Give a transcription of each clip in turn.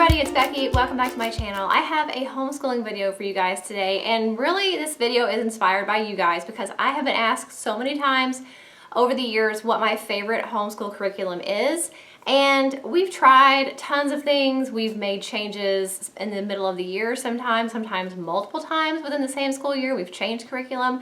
everybody, it's Becky. Welcome back to my channel. I have a homeschooling video for you guys today, and really this video is inspired by you guys because I have been asked so many times over the years what my favorite homeschool curriculum is, and we've tried tons of things. We've made changes in the middle of the year sometimes multiple times within the same school year. We've changed curriculum.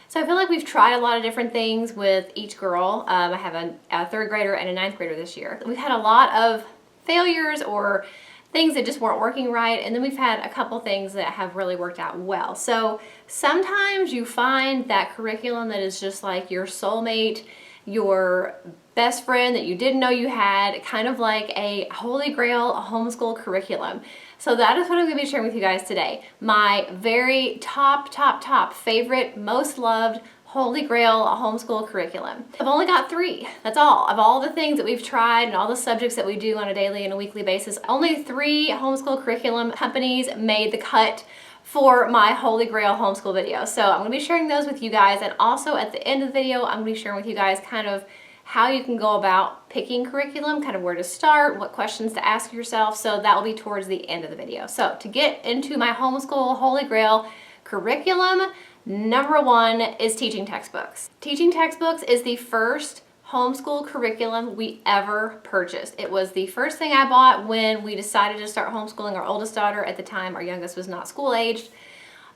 So I feel like we've tried a lot of different things with each girl. I have a third grader and a ninth grader this year. We've had a lot of failures or things that just weren't working right, and then we've had a couple things that have really worked out well. So sometimes you find that curriculum that is just like your soulmate, your best friend that you didn't know you had, kind of like a holy grail homeschool curriculum. So that is what I'm going to be sharing with you guys today. My very top favorite, most loved holy grail homeschool curriculum. I've only got 3. That's all. Of all the things that we've tried and all the subjects that we do on a daily and a weekly basis, only 3 homeschool curriculum companies made the cut for my holy grail homeschool video. So I'm going to be sharing those with you guys, and also at the end of the video I'm going to be sharing with you guys kind of how you can go about picking curriculum, kind of where to start, what questions to ask yourself. So that will be towards the end of the video. So to get into my homeschool holy grail curriculum, number 1 is teaching textbooks. Teaching textbooks is the first homeschool curriculum we ever purchased. It was the first thing I bought when we decided to start homeschooling our oldest daughter. At the time, our youngest was not school aged.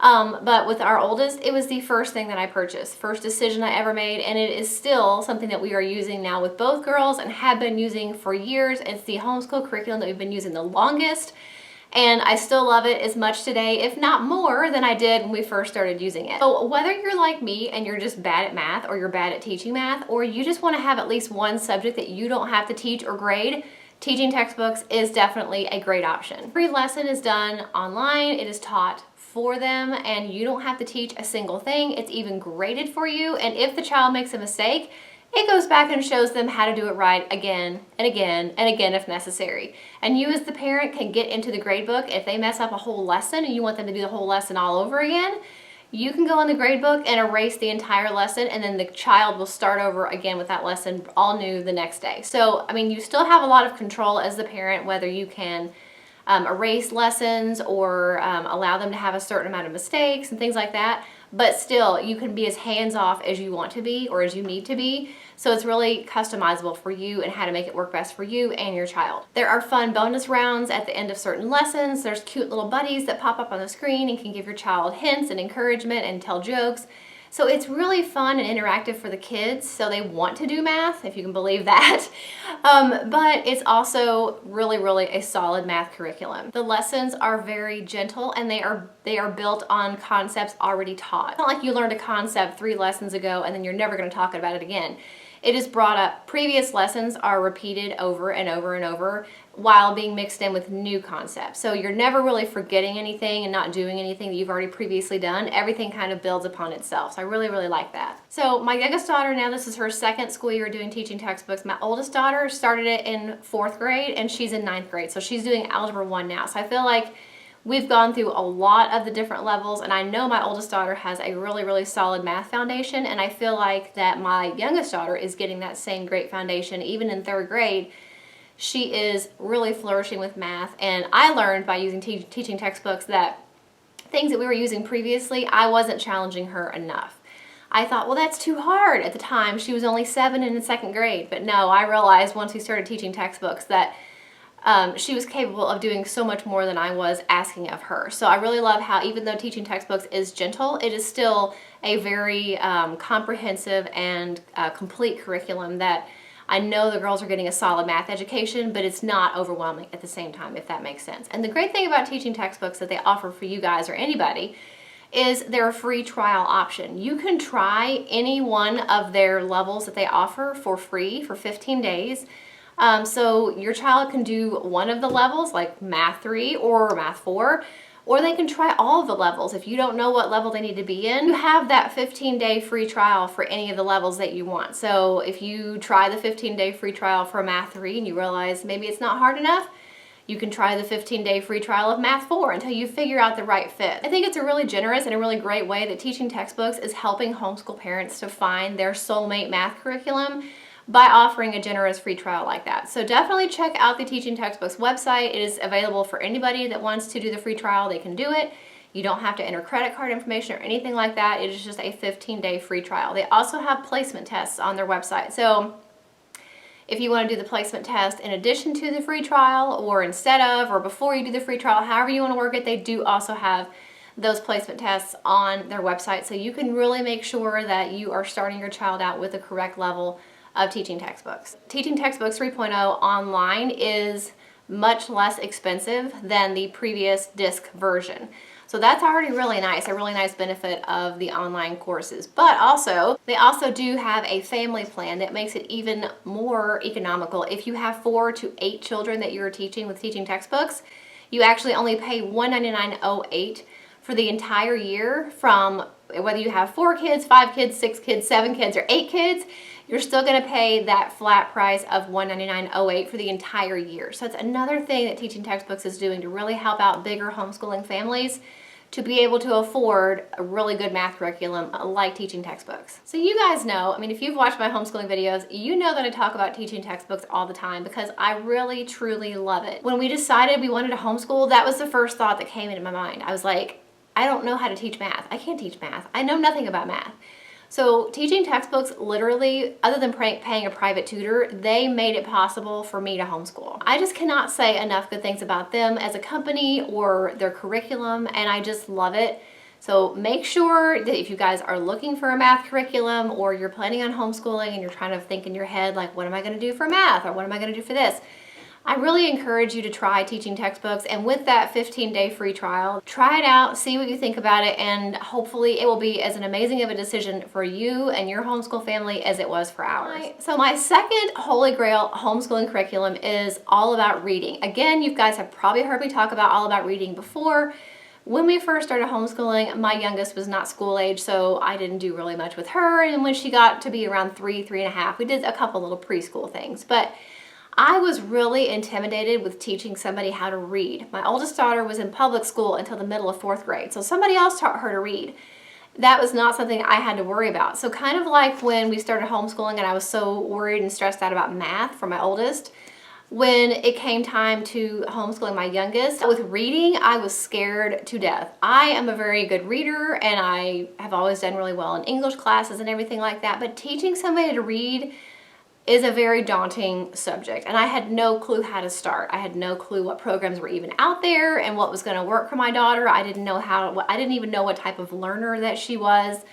But with our oldest, it was the first thing that I purchased, first decision I ever made, and it is still something that we are using now with both girls and have been using for years. It's the homeschool curriculum that we've been using the longest, and I still love it as much today, if not more, than I did when we first started using it. So whether you're like me and you're just bad at math, or you're bad at teaching math, or you just want to have at least one subject that you don't have to teach or grade, teaching textbooks is definitely a great option. Every lesson is done online. It is taught for them, and you don't have to teach a single thing. It's even graded for you, and if the child makes a mistake, it goes back and shows them how to do it right again and again and again if necessary. And you as the parent can get into the grade book. If they mess up a whole lesson and you want them to do the whole lesson all over again, you can go in the grade book and erase the entire lesson, and then the child will start over again with that lesson all new the next day. So, I mean, you still have a lot of control as the parent, whether you can erase lessons or allow them to have a certain amount of mistakes and things like that, but still you can be as hands-off as you want to be or as you need to be. So it's really customizable for you and how to make it work best for you and your child. There are fun bonus rounds at the end of certain lessons. There's cute little buddies that pop up on the screen and can give your child hints and encouragement and tell jokes. So it's really fun and interactive for the kids, so they want to do math, if you can believe that. But it's also really a solid math curriculum. The lessons are very gentle, and they are built on concepts already taught. It's not like you learned a concept 3 lessons ago and then you're never going to talk about it again. It is brought up. Previous lessons are repeated over and over and over while being mixed in with new concepts. So you're never really forgetting anything and not doing anything that you've already previously done. Everything kind of builds upon itself. So I really like that. So my youngest daughter, now this is her 2nd school year doing teaching textbooks. My oldest daughter started it in 4th grade and she's in 9th grade. So she's doing Algebra 1 now. So I feel like we've gone through a lot of the different levels, and I know my oldest daughter has a really solid math foundation, and I feel like that my youngest daughter is getting that same great foundation. Even in 3rd grade, she is really flourishing with math, and I learned by using teaching textbooks that things that we were using previously, I wasn't challenging her enough. I thought, well, that's too hard. At the time, she was only 7 and in 2nd grade, but no, I realized once we started teaching textbooks that she was capable of doing so much more than I was asking of her. So I really love how, even though teaching textbooks is gentle, it is still a very comprehensive and complete curriculum that I know the girls are getting a solid math education, but it's not overwhelming at the same time, if that makes sense. And the great thing about teaching textbooks that they offer for you guys or anybody is they're a free trial option. You can try any one of their levels that they offer for free for 15 days. So your child can do one of the levels, like Math 3 or Math 4, or they can try all of the levels. If you don't know what level they need to be in, you have that 15-day free trial for any of the levels that you want. So if you try the 15-day free trial for Math 3 and you realize maybe it's not hard enough, you can try the 15-day free trial of Math 4 until you figure out the right fit. I think it's a really generous and a really great way that teaching textbooks is helping homeschool parents to find their soulmate math curriculum by offering a generous free trial like that. So definitely check out the Teaching Textbooks website. It is available for anybody that wants to do the free trial. They can do it. You don't have to enter credit card information or anything like that. It is just a 15-day free trial. They also have placement tests on their website. So if you want to do the placement test in addition to the free trial, or instead of, or before you do the free trial, however you want to work it, they do also have those placement tests on their website. So you can really make sure that you are starting your child out with the correct level of teaching textbooks. Teaching Textbooks 3.0 online is much less expensive than the previous disc version. So that's already really nice, a really nice benefit of the online courses. But also, they also do have a family plan that makes it even more economical. If you have 4 to 8 children that you're teaching with Teaching Textbooks, you actually only pay $199.08 for the entire year. From whether you have 4 kids, 5 kids, 6 kids, 7 kids, or 8 kids, you're still going to pay that flat price of $199.08 for the entire year. So it's another thing that Teaching Textbooks is doing to really help out bigger homeschooling families to be able to afford a really good math curriculum like Teaching Textbooks. So you guys know, I mean, if you've watched my homeschooling videos, you know that I talk about Teaching Textbooks all the time because I really, truly love it. When we decided we wanted to homeschool, that was the first thought that came into my mind. I was like, I don't know how to teach math. I can't teach math. I know nothing about math. So Teaching Textbooks, literally, other than paying a private tutor, they made it possible for me to homeschool. I just cannot say enough good things about them as a company or their curriculum, and I just love it. So make sure that if you guys are looking for a math curriculum, or you're planning on homeschooling and you're trying to think in your head, like, what am I going to do for math, or what am I going to do for this? I really encourage you to try Teaching Textbooks, and with that 15-day free trial, try it out, see what you think about it, and hopefully it will be as an amazing of a decision for you and your homeschool family as it was for ours. So my second Holy Grail homeschooling curriculum is all about reading. Again, you guys have probably heard me talk about all about reading before. When we first started homeschooling, my youngest was not school age, so I didn't do really much with her, and when she got to be around 3 and a half, we did a couple little preschool things, but I was really intimidated with teaching somebody how to read. My oldest daughter was in public school until the middle of 4th grade, so somebody else taught her to read. That was not something I had to worry about. So kind of like when we started homeschooling and I was so worried and stressed out about math for my oldest, when it came time to homeschooling my youngest, with reading, I was scared to death. I am a very good reader, and I have always done really well in English classes and everything like that, but teaching somebody to read is a very daunting subject, and I had no clue how to start. I had no clue what programs were even out there and what was going to work for my daughter. I didn't even know what type of learner that she was.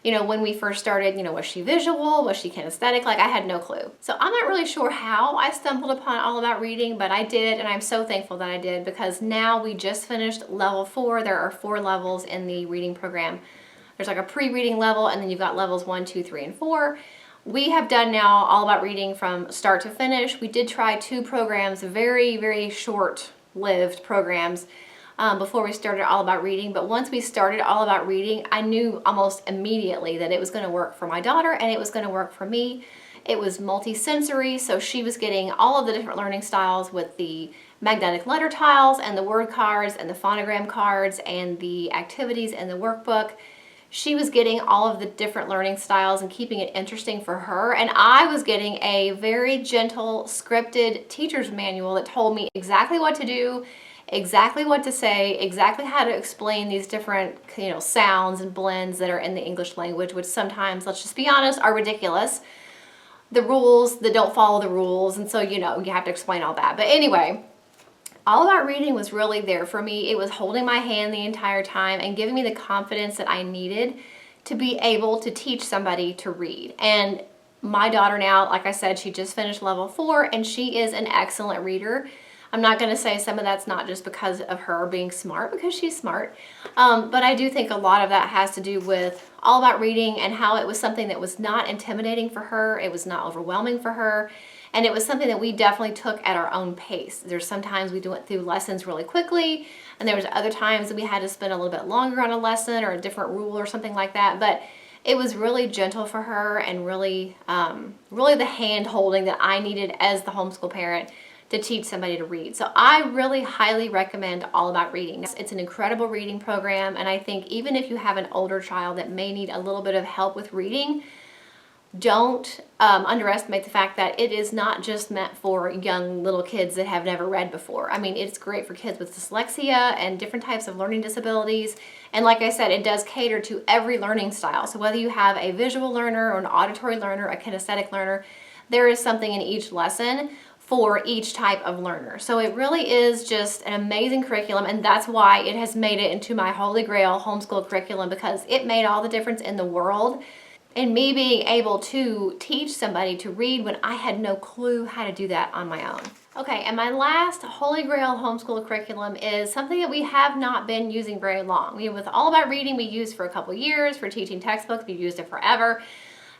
You know, when we first started, you know, was she visual? Was she kinesthetic? Like, I had no clue. So I'm not really sure how I stumbled upon all about reading, but I did, and I'm so thankful that I did, because now we just finished level 4. There are 4 levels in the reading program. There's like a pre-reading level, and then you've got levels 1, 2, 3, and 4. We have done now all about reading from start to finish. We did try 2 programs, very, very short-lived programs, before we started all about reading. But once we started all about reading, I knew almost immediately that it was going to work for my daughter and it was going to work for me. It was multi-sensory, so she was getting all of the different learning styles with the magnetic letter tiles and the word cards and the phonogram cards and the activities and the workbook. She was getting all of the different learning styles and keeping it interesting for her. And I was getting a very gentle, scripted teacher's manual that told me exactly what to do, exactly what to say, exactly how to explain these different, you know, sounds and blends that are in the English language, which sometimes, let's just be honest, are ridiculous. The rules that don't follow the rules, and so, you know, you have to explain all that. But anyway, all about reading was really there for me. It was holding my hand the entire time and giving me the confidence that I needed to be able to teach somebody to read. And my daughter now, like I said, she just finished level 4 and she is an excellent reader. I'm not going to say some of that's not just because of her being smart, because she's smart, but I do think a lot of that has to do with all about reading and how it was something that was not intimidating for her, it was not overwhelming for her, and it was something that we definitely took at our own pace. There's sometimes we went through lessons really quickly, and there was other times that we had to spend a little bit longer on a lesson or a different rule or something like that, but it was really gentle for her and really, really the hand holding that I needed as the homeschool parent to teach somebody to read. So I really highly recommend All About Reading. It's an incredible reading program, and I think even if you have an older child that may need a little bit of help with reading, don't underestimate the fact that it is not just meant for young little kids that have never read before. I mean, it's great for kids with dyslexia and different types of learning disabilities. And like I said, it does cater to every learning style. So whether you have a visual learner or an auditory learner, a kinesthetic learner, there is something in each lesson for each type of learner. So it really is just an amazing curriculum, and that's why it has made it into my Holy Grail homeschool curriculum, because it made all the difference in the world in me being able to teach somebody to read when I had no clue how to do that on my own. Okay, and my last Holy Grail homeschool curriculum is something that we have not been using very long. With All About Reading, we used for a couple years. For teaching textbooks, we've used it forever.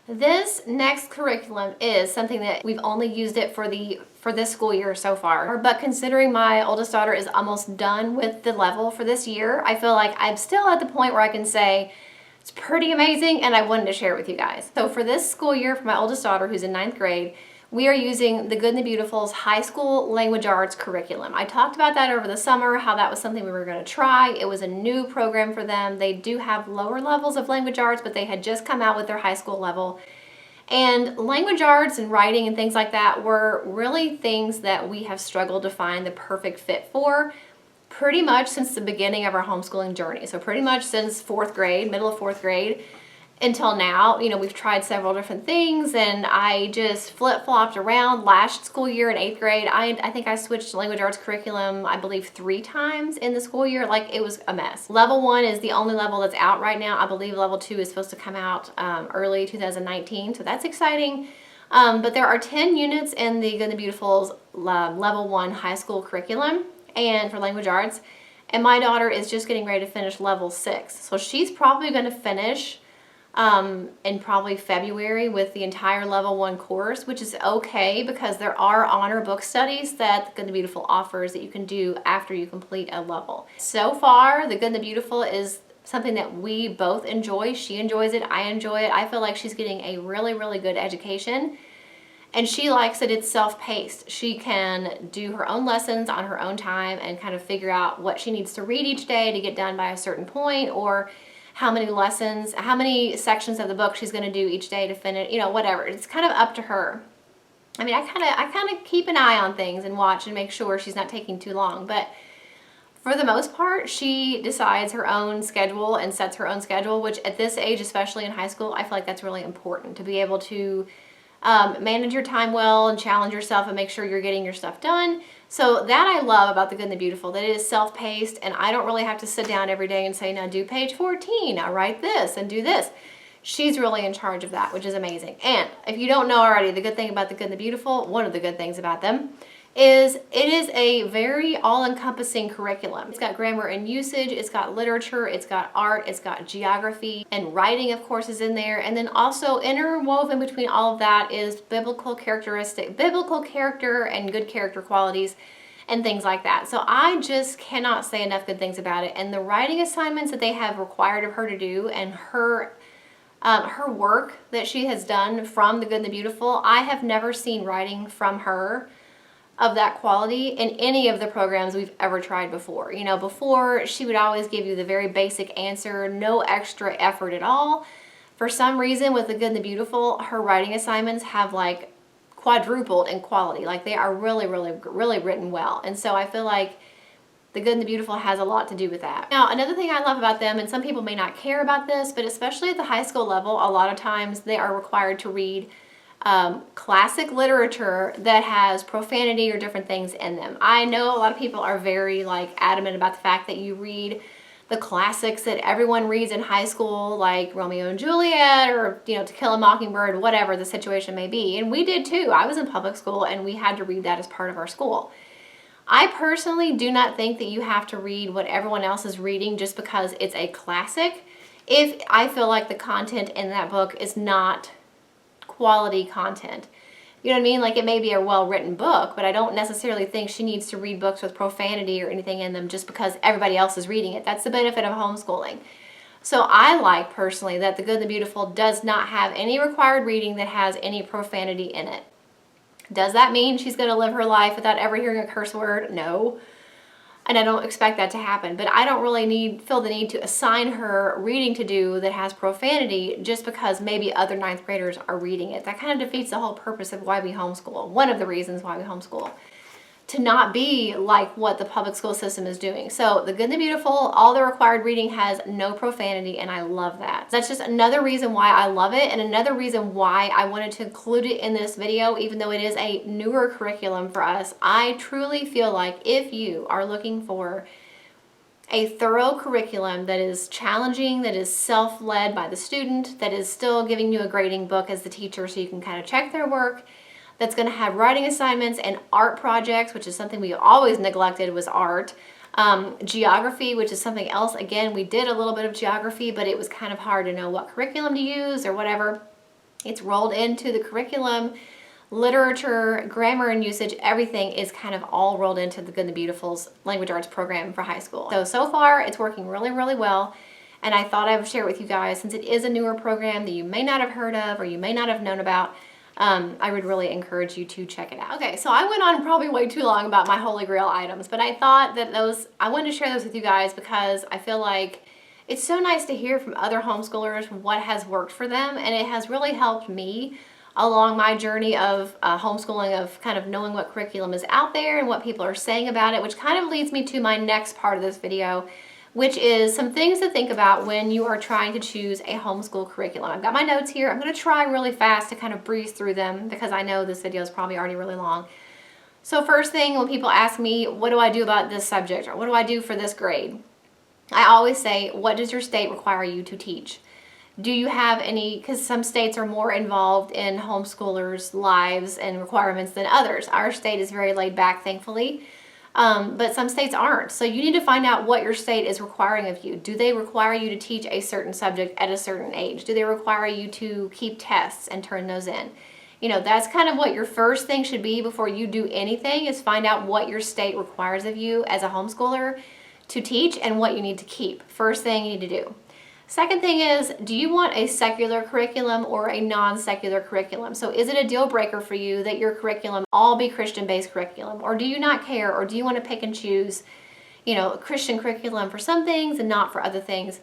This next curriculum is something that we've only used it for this school year so far. But considering my oldest daughter is almost done with the level for this year, I feel like I'm still at the point where I can say it's pretty amazing, and I wanted to share it with you guys. So for this school year, for my oldest daughter who's in 9th grade, we are using the Good and the Beautiful's high school language arts curriculum. I talked about that over the summer, how that was something we were going to try. It was a new program for them. They do have lower levels of language arts, but they had just come out with their high school level. And language arts and writing and things like that were really things that we have struggled to find the perfect fit for pretty much since the beginning of our homeschooling journey. So pretty much since 4th grade, middle of 4th grade, until now. We've tried several different things, and I just flip-flopped around. Last school year in 8th grade, I think I switched language arts curriculum, I believe 3 times in the school year. Like, it was a mess. Level 1 is the only level that's out right now. I believe level 2 is supposed to come out early 2019, so that's exciting. But there are 10 units in the Good and the Beautiful's level 1 high school curriculum and for language arts, and my daughter is just getting ready to finish level 6. So she's probably going to finish in probably February with the entire level 1 course, which is okay because there are honor book studies that the Good and the Beautiful offers that you can do after you complete a level. So far, the Good and the Beautiful is something that we both enjoy. She enjoys it, I enjoy it. I feel like she's getting a really, really good education. And she likes that it's self-paced. She can do her own lessons on her own time and kind of figure out what she needs to read each day to get done by a certain point, or how many lessons, how many sections of the book she's going to do each day to finish, whatever. It's kind of up to her. I mean, I kind of keep an eye on things and watch and make sure she's not taking too long, but for the most part, she decides her own schedule and sets her own schedule, which at this age, especially in high school, I feel like that's really important, to be able to manage your time well and challenge yourself and make sure you're getting your stuff done. So that I love about the Good and the Beautiful, that it is self-paced, and I don't really have to sit down every day and say, now do page 14, now write this and do this. She's really in charge of that, which is amazing. And if you don't know already, the good thing about the Good and the Beautiful, one of the good things about them, is it is a very all-encompassing curriculum. It's got grammar and usage, it's got literature, it's got art, it's got geography, and writing, of course, is in there. And then also interwoven between all of that is biblical character and good character qualities and things like that. So I just cannot say enough good things about it. And the writing assignments that they have required of her to do, and her work that she has done from the Good and the Beautiful, I have never seen writing from her of that quality in any of the programs we've ever tried before. Before she would always give you the very basic answer, no extra effort at all. For some reason with the Good and the Beautiful, her writing assignments have like quadrupled in quality. Like, they are really, really, really written well. And so I feel like the Good and the Beautiful has a lot to do with that. Now, another thing I love about them, and some people may not care about this, but especially at the high school level, a lot of times they are required to read classic literature that has profanity or different things in them. I know a lot of people are very adamant about the fact that you read the classics that everyone reads in high school, like Romeo and Juliet, or To Kill a Mockingbird, whatever the situation may be. And we did too. I was in public school and we had to read that as part of our school. I personally do not think that you have to read what everyone else is reading just because it's a classic, if I feel like the content in that book is not quality content. You know what I mean? Like, it may be a well-written book, but I don't necessarily think she needs to read books with profanity or anything in them just because everybody else is reading it. That's the benefit of homeschooling. So I like, personally, that the Good and the Beautiful does not have any required reading that has any profanity in it. Does that mean she's going to live her life without ever hearing a curse word? No. And I don't expect that to happen, but I don't really feel the need to assign her reading to do that has profanity just because maybe other ninth graders are reading it. That kind of defeats the whole purpose of why we homeschool. One of the reasons why we homeschool. To not be like what the public school system is doing. So The Good and the Beautiful, all the required reading has no profanity, and I love that. That's just another reason why I love it, and another reason why I wanted to include it in this video, even though it is a newer curriculum for us. I truly feel like if you are looking for a thorough curriculum that is challenging, that is self-led by the student, that is still giving you a grading book as the teacher so you can kind of check their work, that's going to have writing assignments and art projects, which is something we always neglected, was art. Geography, which is something else. Again, we did a little bit of geography, but it was kind of hard to know what curriculum to use or whatever. It's rolled into the curriculum. Literature, grammar and usage, everything is kind of all rolled into the Good and the Beautiful's language arts program for high school. So far, it's working really, really well. And I thought I would share it with you guys since it is a newer program that you may not have heard of or you may not have known about. I would really encourage you to check it out. Okay, so I went on probably way too long about my Holy Grail items, but I thought that I wanted to share those with you guys because I feel like it's so nice to hear from other homeschoolers what has worked for them, and it has really helped me along my journey of homeschooling, of kind of knowing what curriculum is out there and what people are saying about it, which kind of leads me to my next part of this video, which is some things to think about when you are trying to choose a homeschool curriculum. I've got my notes here. I'm going to try really fast to kind of breeze through them because I know this video is probably already really long. So first thing, when people ask me, what do I do about this subject or what do I do for this grade? I always say, what does your state require you to teach? Do you have any, because some states are more involved in homeschoolers' lives and requirements than others. Our state is very laid back, thankfully. But some states aren't. So you need to find out what your state is requiring of you. Do they require you to teach a certain subject at a certain age? Do they require you to keep tests and turn those in? You know, that's kind of what your first thing should be before you do anything, is find out what your state requires of you as a homeschooler to teach and what you need to keep. First thing you need to do. Second thing is, do you want a secular curriculum or a non-secular curriculum? So is it a deal breaker for you that your curriculum all be Christian-based curriculum? Or do you not care? Or do you want to pick and choose, you know, a Christian curriculum for some things and not for other things?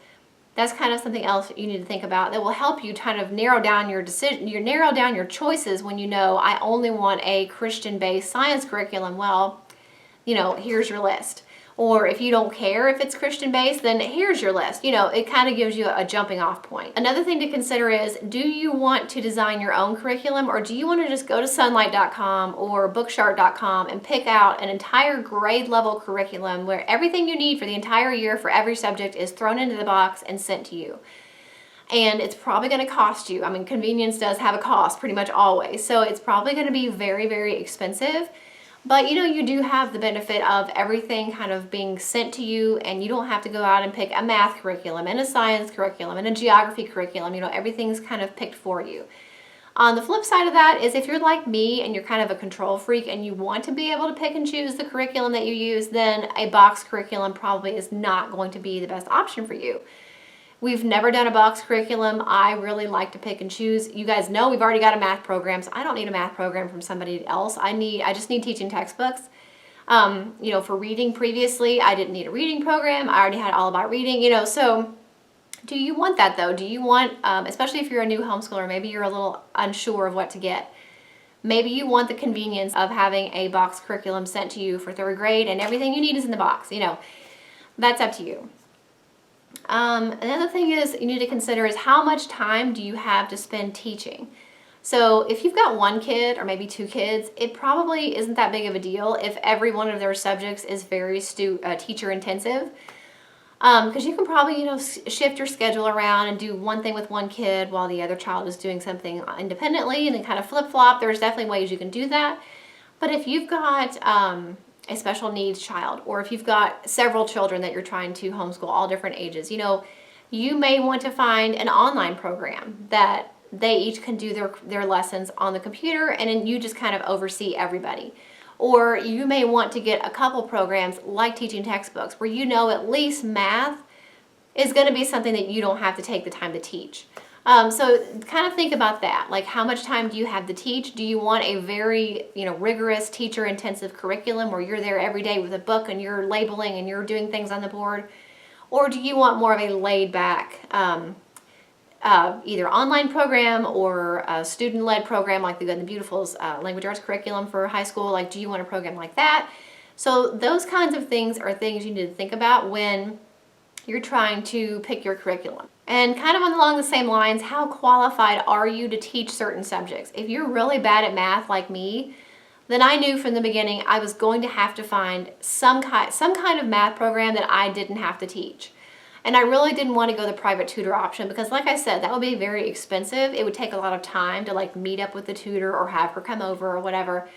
That's kind of something else you need to think about that will help you kind of narrow down your decision, narrow down your choices when you know, I only want a Christian-based science curriculum. Well, you know, here's your list. Or if you don't care if it's Christian-based, then here's your list. You know, it kind of gives you a jumping off point. Another thing to consider is, do you want to design your own curriculum, or do you want to just go to sunlight.com or bookshark.com and pick out an entire grade level curriculum where everything you need for the entire year for every subject is thrown into the box and sent to you? And it's probably going to cost you. I mean, convenience does have a cost pretty much always. So it's probably going to be very, very expensive. But you know, you do have the benefit of everything kind of being sent to you, and you don't have to go out and pick a math curriculum and a science curriculum and a geography curriculum. You know, everything's kind of picked for you. On the flip side of that is, if you're like me and you're kind of a control freak and you want to be able to pick and choose the curriculum that you use, then a box curriculum probably is not going to be the best option for you. We've never done a box curriculum. I really like to pick and choose. You guys know we've already got a math program, so I don't need a math program from somebody else. I just need teaching textbooks. You know, for reading previously, I didn't need a reading program. I already had All About Reading, you know. So do you want that though? Do you want, especially if you're a new homeschooler, maybe you're a little unsure of what to get. Maybe you want the convenience of having a box curriculum sent to you for 3rd grade and everything you need is in the box, you know. That's up to you. Another thing is you need to consider is, how much time do you have to spend teaching? So if you've got 1 kid or maybe 2 kids, it probably isn't that big of a deal if every one of their subjects is very teacher intensive. Because you can probably, you know, shift your schedule around and do one thing with 1 kid while the other child is doing something independently, and then kind of flip-flop. There's definitely ways you can do that. But if you've got a special needs child, or if you've got several children that you're trying to homeschool, all different ages, you know, you may want to find an online program that they each can do their lessons on the computer, and then you just kind of oversee everybody. Or you may want to get a couple programs like teaching textbooks, where you know at least math is going to be something that you don't have to take the time to teach. So kind of think about that. Like, how much time do you have to teach? Do you want a very, rigorous teacher-intensive curriculum where you're there every day with a book and you're labeling and you're doing things on the board? Or do you want more of a laid-back, either online program or a student-led program like the Good and the Beautiful's language arts curriculum for high school? Like, do you want a program like that? So those kinds of things are things you need to think about when you're trying to pick your curriculum. And kind of along the same lines, how qualified are you to teach certain subjects? If you're really bad at math like me, then I knew from the beginning I was going to have to find some kind of math program that I didn't have to teach. And I really didn't want to go the private tutor option because, like I said, that would be very expensive. It would take a lot of time to like meet up with the tutor or have her come over or whatever.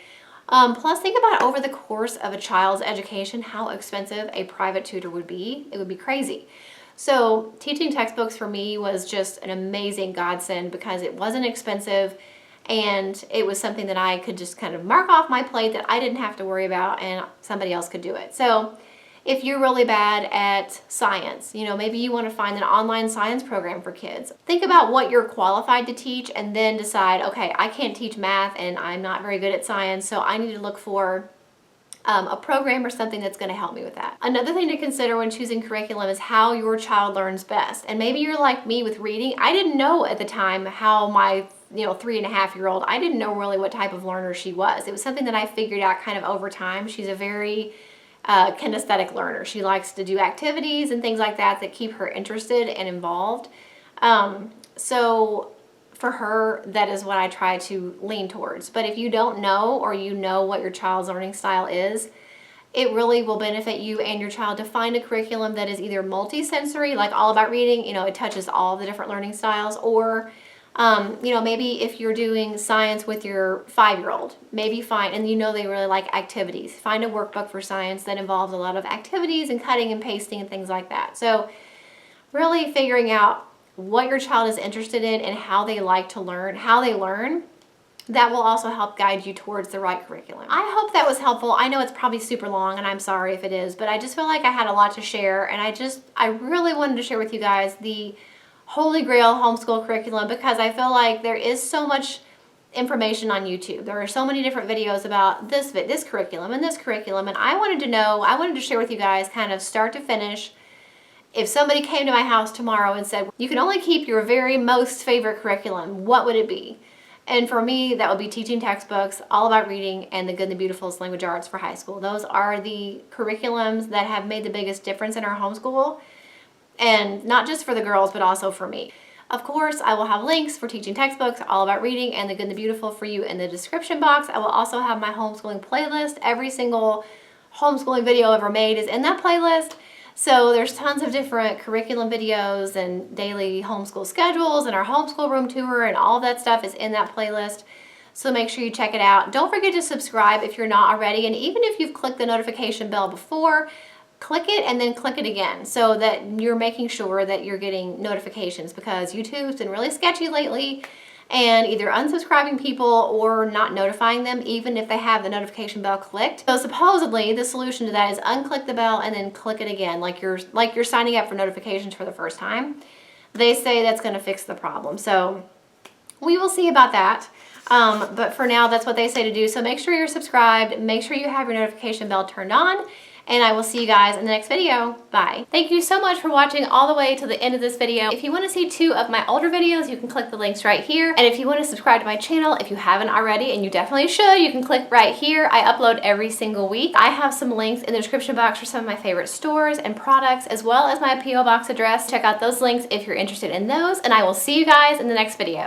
Plus, think about over the course of a child's education, how expensive a private tutor would be. It would be crazy. So teaching textbooks for me was just an amazing godsend because it wasn't expensive and it was something that I could just kind of mark off my plate that I didn't have to worry about and somebody else could do it. So if you're really bad at science, maybe you want to find an online science program for kids. Think about what you're qualified to teach and then decide, okay, I can't teach math and I'm not very good at science, so I need to look for a program or something that's going to help me with that. Another thing to consider when choosing curriculum is how your child learns best. And maybe you're like me with reading. I didn't know at the time how my 3.5-year-old, I didn't know really what type of learner she was. It was something that I figured out kind of over time. She's a very kinesthetic learner. She likes to do activities and things like that that keep her interested and involved. So for her, that is what I try to lean towards. But if you don't know or you know what your child's learning style is, it really will benefit you and your child to find a curriculum that is either multi-sensory, like All About Reading, it touches all the different learning styles, or maybe if you're doing science with your 5-year-old, maybe find, and they really like activities, find a workbook for science that involves a lot of activities and cutting and pasting and things like that. So really figuring out what your child is interested in and how they like to learn, how they learn, that will also help guide you towards the right curriculum. I hope that was helpful. I know it's probably super long and I'm sorry if it is, but I just feel like I had a lot to share, and I really wanted to share with you guys the Holy Grail homeschool curriculum because I feel like there is so much information on YouTube. There are so many different videos about this curriculum and this curriculum, and I wanted to share with you guys kind of start to finish. If somebody came to my house tomorrow and said, you can only keep your very most favorite curriculum, what would it be? And for me, that would be teaching textbooks, All About Reading, and the Good and the Beautiful's language arts for high school. Those are the curriculums that have made the biggest difference in our homeschool, and not just for the girls, but also for me. Of course, I will have links for teaching textbooks, All About Reading, and the Good and the Beautiful for you in the description box. I will also have my homeschooling playlist. Every single homeschooling video ever made is in that playlist. So there's tons of different curriculum videos and daily homeschool schedules and our homeschool room tour, and all of that stuff is in that playlist. So make sure you check it out. Don't forget to subscribe if you're not already, and even if you've clicked the notification bell before, click it and then click it again so that you're making sure that you're getting notifications, because YouTube's been really sketchy lately and either unsubscribing people or not notifying them even if they have the notification bell clicked. So supposedly the solution to that is unclick the bell and then click it again, like you're signing up for notifications for the first time. They say that's going to fix the problem. So we will see about that. But for now, that's what they say to do. So make sure you're subscribed, make sure you have your notification bell turned on, and I will see you guys in the next video. Bye. Thank you so much for watching all the way to the end of this video. If you want to see 2 of my older videos, you can click the links right here. And if you want to subscribe to my channel, if you haven't already, and you definitely should, you can click right here. I upload every single week. I have some links in the description box for some of my favorite stores and products, as well as my P.O. Box address. Check out those links if you're interested in those, and I will see you guys in the next video.